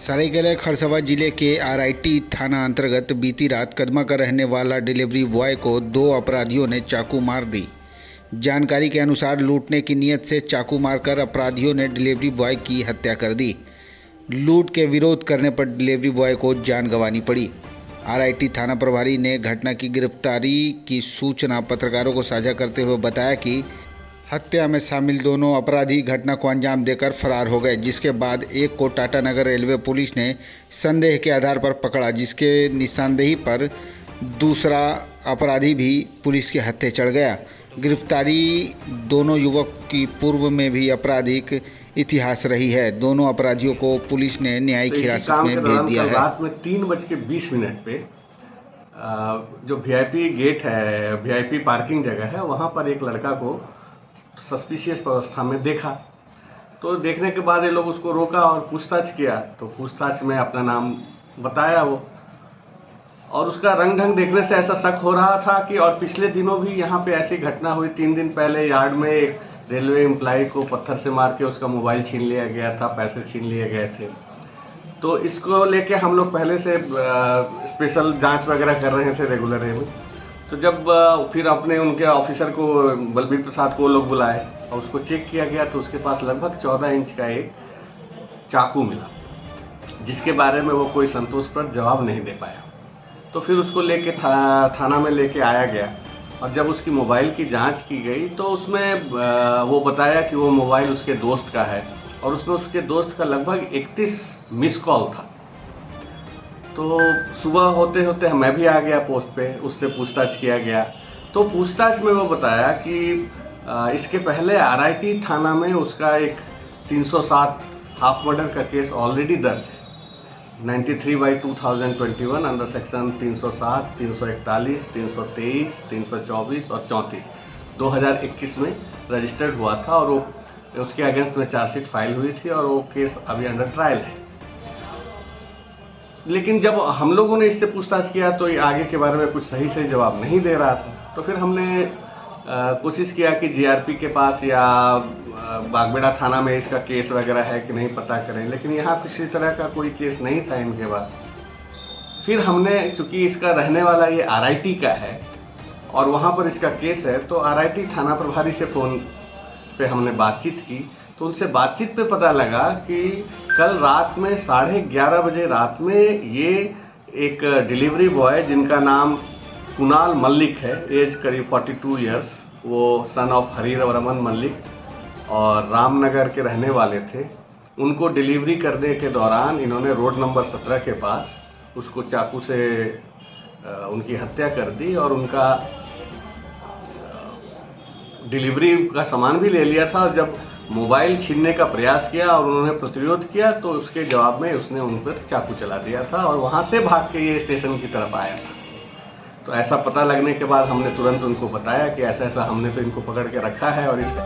सरायकेला खरसावां जिले के आरआईटी थाना अंतर्गत बीती रात कदमा का रहने वाला डिलीवरी बॉय को दो अपराधियों ने चाकू मार दी। जानकारी के अनुसार लूटने की नीयत से चाकू मारकर अपराधियों ने डिलीवरी बॉय की हत्या कर दी। लूट के विरोध करने पर डिलीवरी बॉय को जान गंवानी पड़ी। आरआईटी थाना प्रभारी ने घटना की गिरफ्तारी की सूचना पत्रकारों को साझा करते हुए बताया कि हत्या में शामिल दोनों अपराधी घटना को अंजाम देकर फरार हो गए, जिसके बाद एक को टाटानगर रेलवे पुलिस ने संदेह के आधार पर पकड़ा, जिसके निशानदेही पर दूसरा अपराधी भी पुलिस के हत्थे चढ़ गया। गिरफ्तारी दोनों युवक की पूर्व में भी आपराधिक इतिहास रही है। दोनों अपराधियों को पुलिस ने न्यायिक हिरासत में भेज दिया है। रात में 3:20 पे जो वीआईपी गेट है, वीआईपी पार्किंग जगह है, वहाँ पर एक लड़का को सस्पिशियस अवस्था में देखा। तो देखने के बाद ये लोग उसको रोका और पूछताछ किया। तो पूछताछ में अपना नाम बताया वो, और उसका रंग ढंग देखने से ऐसा शक हो रहा था कि और पिछले दिनों भी यहाँ पे ऐसी घटना हुई। 3 दिन पहले यार्ड में एक रेलवे एम्प्लॉय को पत्थर से मार के उसका मोबाइल छीन लिया गया था, पैसे छीन लिए गए थे। तो इसको लेके हम लोग पहले से स्पेशल जांच वगैरह कर रहे थे रेगुलर में। तो जब फिर अपने उनके ऑफिसर को, बलबीर प्रसाद को, लोग बुलाए और उसको चेक किया गया तो उसके पास लगभग 14 इंच का एक चाकू मिला, जिसके बारे में वो कोई संतोषप्रद जवाब नहीं दे पाया। तो फिर उसको लेके थाना में लेके आया गया, और जब उसकी मोबाइल की जांच की गई तो उसमें वो बताया कि वो मोबाइल उसके दोस्त का है, और उसमें उसके दोस्त का लगभग 31 मिस कॉल था। तो सुबह होते होते मैं भी आ गया पोस्ट पे, उससे पूछताछ किया गया। तो पूछताछ में वो बताया कि इसके पहले आरआईटी थाना में उसका एक 307 हाफ मर्डर का केस ऑलरेडी दर्ज है, 93/2021 अंडर सेक्शन 307, 341, 323, 324 और 34 2021 में रजिस्टर्ड हुआ था, और वो उसके अगेंस्ट में चार्जशीट फाइल हुई थी, और वो केस अभी अंडर ट्रायल है। लेकिन जब हम लोगों ने इससे पूछताछ किया तो ये आगे के बारे में कुछ सही से जवाब नहीं दे रहा था। तो फिर हमने कोशिश किया कि जीआरपी के पास या बागबेड़ा थाना में इसका केस वगैरह है कि नहीं पता करें, लेकिन यहाँ किसी तरह का कोई केस नहीं था इनके पास। फिर हमने, चूँकि इसका रहने वाला ये आरआईटी का है और वहाँ पर इसका केस है, तो आरआईटी थाना प्रभारी से फ़ोन पे हमने बातचीत की। तो उनसे बातचीत पे पता लगा कि कल रात में 11:30 बजे रात में ये एक डिलीवरी बॉय जिनका नाम कुणाल मल्लिक है, एज करीब 42 इयर्स, वो सन ऑफ हरिरमन मल्लिक और रामनगर के रहने वाले थे। उनको डिलीवरी करने के दौरान इन्होंने रोड नंबर 17 के पास उसको चाकू से उनकी हत्या कर दी, और उनका डिलीवरी का सामान भी ले लिया था। और जब मोबाइल छीनने का प्रयास किया और उन्होंने प्रतिरोध किया तो उसके जवाब में उसने उन पर चाकू चला दिया था, और वहाँ से भाग के ये स्टेशन की तरफ आया था। तो ऐसा पता लगने के बाद हमने तुरंत उनको बताया कि ऐसा ऐसा हमने तो इनको पकड़ के रखा है, और इसका